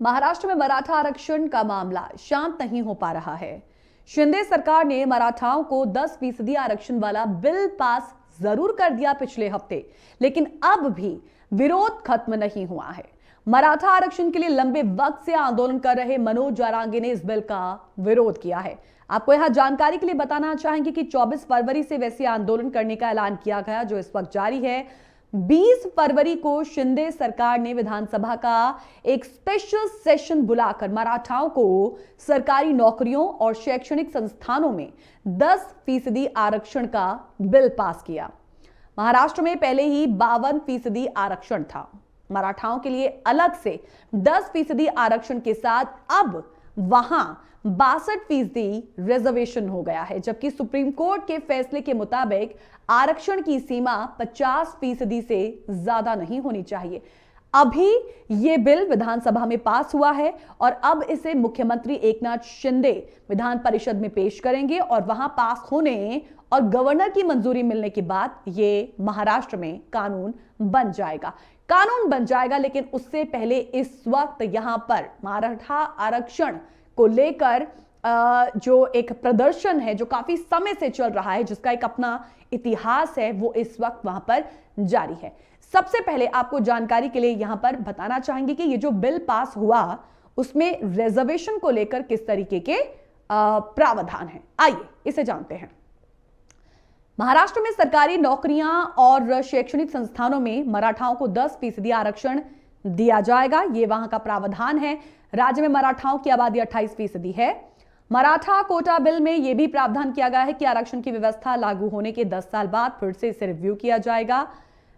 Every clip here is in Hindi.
महाराष्ट्र में मराठा आरक्षण का मामला शांत नहीं हो पा रहा है। शिंदे सरकार ने मराठाओं को 10% आरक्षण वाला बिल पास जरूर कर दिया पिछले हफ्ते, लेकिन अब भी विरोध खत्म नहीं हुआ है। मराठा आरक्षण के लिए लंबे वक्त से आंदोलन कर रहे मनोज जारांगे ने इस बिल का विरोध किया है। आपको यहां जानकारी के लिए बताना चाहेंगे कि 24 फरवरी से वैसे आंदोलन करने का ऐलान किया गया, जो इस वक्त जारी है। 20 फरवरी को शिंदे सरकार ने विधानसभा का एक स्पेशल सेशन बुलाकर मराठाओं को सरकारी नौकरियों और शैक्षणिक संस्थानों में 10% आरक्षण का बिल पास किया। महाराष्ट्र में पहले ही 52% आरक्षण था। मराठाओं के लिए अलग से 10% आरक्षण के साथ अब वहां 62% रिजर्वेशन हो गया है, जबकि सुप्रीम कोर्ट के फैसले के मुताबिक आरक्षण की सीमा 50% से ज्यादा नहीं होनी चाहिए। अभी यह बिल विधानसभा में पास हुआ है और अब इसे मुख्यमंत्री एकनाथ शिंदे विधान परिषद में पेश करेंगे और वहां पास होने और गवर्नर की मंजूरी मिलने के बाद यह महाराष्ट्र में कानून बन जाएगा। लेकिन उससे पहले इस वक्त यहां पर मराठा आरक्षण को लेकर जो एक प्रदर्शन है, जो काफी समय से चल रहा है, जिसका एक अपना इतिहास है, वो इस वक्त वहां पर जारी है। सबसे पहले आपको जानकारी के लिए यहां पर बताना चाहेंगे कि ये जो बिल पास हुआ उसमें रिजर्वेशन को लेकर किस तरीके के प्रावधान हैं। आइए इसे जानते हैं। महाराष्ट्र में सरकारी नौकरियां और शैक्षणिक संस्थानों में मराठाओं को 10% आरक्षण दिया जाएगा। ये वहां का प्रावधान है। राज्य में मराठाओं की आबादी 28% है। मराठा कोटा बिल में यह भी प्रावधान किया गया है कि आरक्षण की व्यवस्था लागू होने के 10 साल बाद फिर से इसे रिव्यू किया जाएगा।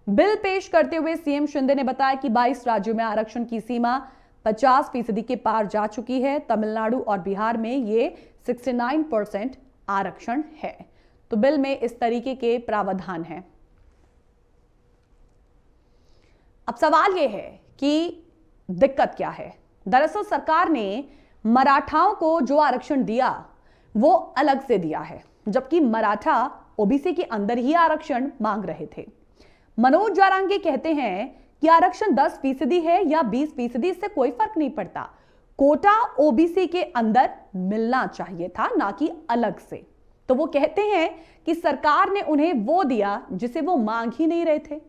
बिल पेश करते हुए सीएम शिंदे ने बताया कि 22 राज्यों में आरक्षण की सीमा 50% के पार जा चुकी है। तमिलनाडु और बिहार में ये 69% आरक्षण है। तो बिल में इस तरीके के प्रावधान हैं। अब सवाल यह है कि दिक्कत क्या है। दरअसल सरकार ने मराठाओं को जो आरक्षण दिया वो अलग से दिया है, जबकि मराठा ओबीसी के अंदर ही आरक्षण मांग रहे थे। मनोज जारांगे कहते हैं कि आरक्षण 10% है या 20%, इससे कोई फर्क नहीं पड़ता। कोटा ओबीसी के अंदर मिलना चाहिए था, ना कि अलग से। तो वो कहते हैं कि सरकार ने उन्हें वो दिया जिसे वो मांग ही नहीं रहे थे।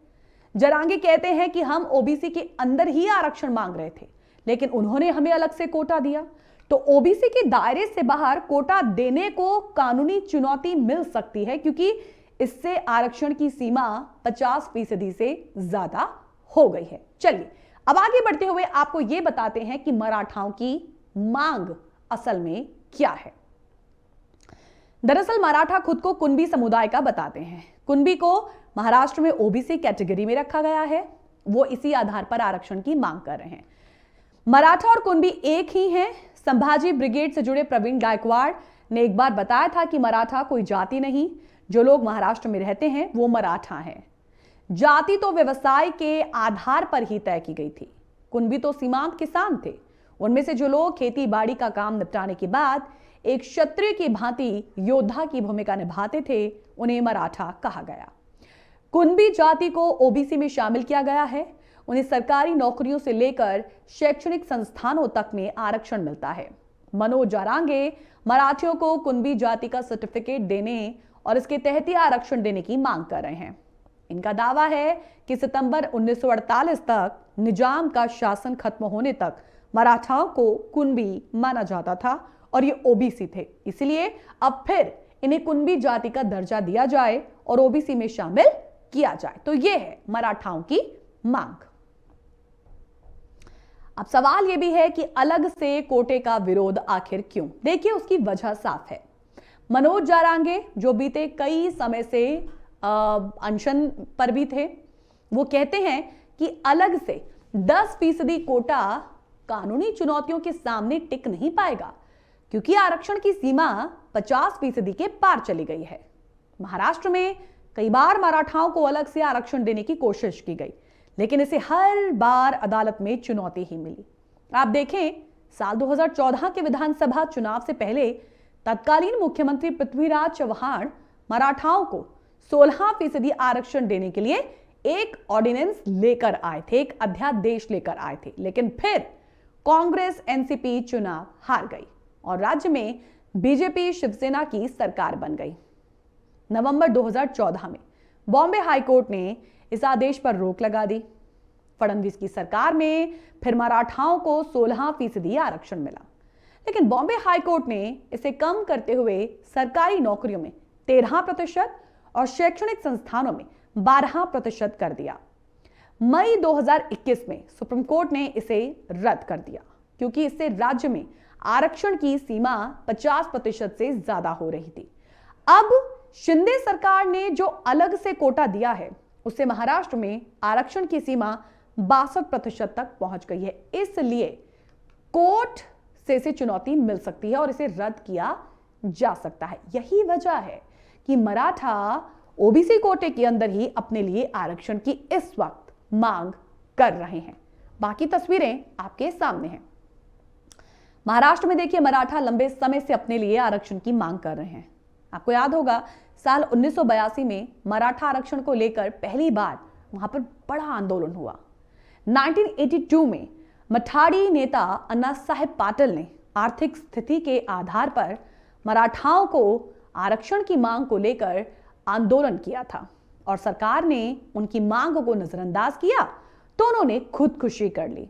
जारांगे कहते हैं कि हम ओबीसी के अंदर ही आरक्षण मांग रहे थे, लेकिन उन्होंने हमें अलग से कोटा दिया। तो ओबीसी के दायरे से बाहर कोटा देने को कानूनी चुनौती मिल सकती है, क्योंकि इससे आरक्षण की सीमा 50% से ज्यादा हो गई है। चलिए अब आगे बढ़ते हुए आपको यह बताते हैं कि मराठाओं की मांग असल में क्या है। दरअसल मराठा खुद को कुणबी समुदाय का बताते हैं। कुणबी को महाराष्ट्र में ओबीसी कैटेगरी में रखा गया है। वो इसी आधार पर आरक्षण की मांग कर रहे हैं। मराठा और कुणबी एक ही हैं। संभाजी ब्रिगेड से जुड़े प्रवीण गायकवाड़ ने एक बार बताया था कि मराठा कोई जाति नहीं, जो लोग महाराष्ट्र में रहते हैं वो मराठा हैं। जाति तो व्यवसाय के आधार पर ही तय की गई थी। कुणबी तो सीमांत किसान थे। उनमें से जो लोग खेती बाड़ी का काम निपटाने के बाद एक क्षत्रिय की भांति योद्धा की भूमिका निभाते थे, उन्हें मराठा कहा गया। कुणबी जाति को ओबीसी में शामिल किया गया है। उन्हें सरकारी नौकरियों से लेकर शैक्षणिक संस्थानों तक में आरक्षण मिलता है। मनोज जारांगे मराठियों को कुणबी जाति का सर्टिफिकेट देने और इसके तहत ही आरक्षण देने की मांग कर रहे हैं। इनका दावा है कि सितंबर 1948 तक निजाम का शासन खत्म होने तक मराठाओं को कुणबी माना जाता था और ये ओबीसी थे, इसलिए अब फिर इन्हें कुणबी जाति का दर्जा दिया जाए और ओबीसी में शामिल किया जाए। तो ये है मराठाओं की मांग। अब सवाल यह भी है कि अलग से कोटे का विरोध आखिर क्यों? देखिए उसकी वजह साफ है। मनोज जारांगे जो बीते कई समय से अनशन पर भी थे, वो कहते हैं कि अलग से 10% कोटा कानूनी चुनौतियों के सामने टिक नहीं पाएगा, क्योंकि आरक्षण की सीमा 50% के पार चली गई है। महाराष्ट्र में कई बार मराठाओं को अलग से आरक्षण देने की कोशिश की गई, लेकिन इसे हर बार अदालत में चुनौती ही मिली। आप देखें, साल 2014 के विधानसभा चुनाव से पहले तत्कालीन मुख्यमंत्री पृथ्वीराज चव्हाण मराठाओं को 16% आरक्षण देने के लिए एक ऑर्डिनेंस लेकर आए थे, एक अध्यादेश लेकर आए थे, लेकिन फिर कांग्रेस एनसीपी चुनाव हार गई और राज्य में बीजेपी शिवसेना की सरकार बन गई। नवंबर 2014 में बॉम्बे हाईकोर्ट ने इस आदेश पर रोक लगा दी। फडणवीस की सरकार में फिर मराठाओं को 16% आरक्षण मिला, लेकिन बॉम्बे हाईकोर्ट ने इसे कम करते हुए सरकारी नौकरियों में 13% और शैक्षणिक संस्थानों में 12% कर दिया। मई 2021 में सुप्रीम कोर्ट ने इसे रद्द कर दिया, क्योंकि इससे राज्य में आरक्षण की सीमा 50% से ज्यादा हो रही थी। अब शिंदे सरकार ने जो अलग से कोटा दिया है, उससे महाराष्ट्र में आरक्षण की सीमा 62% तक पहुंच गई है। इसलिए कोर्ट से इसे चुनौती मिल सकती है और इसे रद्द किया जा सकता है। यही वजह है कि मराठा ओबीसी कोटे के अंदर ही अपने लिए आरक्षण की इस वक्त मांग कर रहे हैं। बाकी तस्वीरें आपके सामने हैं। महाराष्ट्र में देखिए, मराठा लंबे समय से अपने लिए आरक्षण की मांग कर रहे हैं। आपको याद होगा, साल 1982 में मराठा आरक्षण को लेकर पहली बार वहां पर बड़ा आंदोलन हुआ। 1982 में मठाड़ी नेता अन्ना साहेब पाटिल ने आर्थिक स्थिति के आधार पर मराठाओं को आरक्षण की मांग को लेकर आंदोलन किया था और सरकार ने उनकी मांग को नजरअंदाज किया तो उन्होंने खुदकुशी कर ली।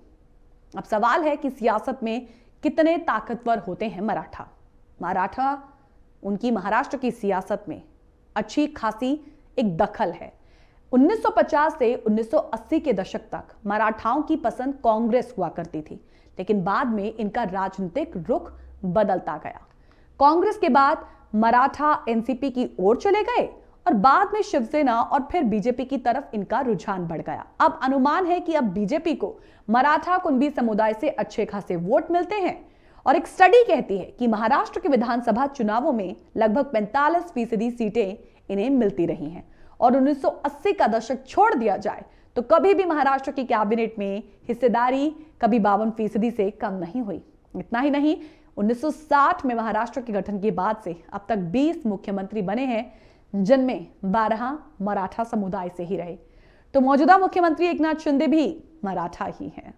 अब सवाल है कि सियासत में कितने ताकतवर होते हैं मराठा। उनकी महाराष्ट्र की सियासत में अच्छी खासी एक दखल है। 1950 से 1980 के दशक तक मराठाओं की पसंद कांग्रेस हुआ करती थी, लेकिन बाद में इनका राजनीतिक रुख बदलता गया। कांग्रेस के बाद मराठा एनसीपी की ओर चले गए और बाद में शिवसेना और फिर बीजेपी की तरफ इनका रुझान बढ़ गया। अब अनुमान है कि अब बीजेपी को मराठा कुणबी समुदाय से अच्छे खासे वोट मिलते हैं और एक स्टडी कहती है कि महाराष्ट्र के विधानसभा चुनावों में लगभग 45% सीटें इन्हें मिलती रही हैं और 1980 का दशक छोड़ दिया जाए तो कभी भी महाराष्ट्र की कैबिनेट में हिस्सेदारी कभी 52% से कम नहीं हुई। इतना ही नहीं, 1960 में महाराष्ट्र के गठन के बाद से अब तक 20 मुख्यमंत्री बने हैं, जिनमें 12 मराठा समुदाय से ही रहे। तो मौजूदा मुख्यमंत्री एकनाथ शिंदे भी मराठा ही हैं।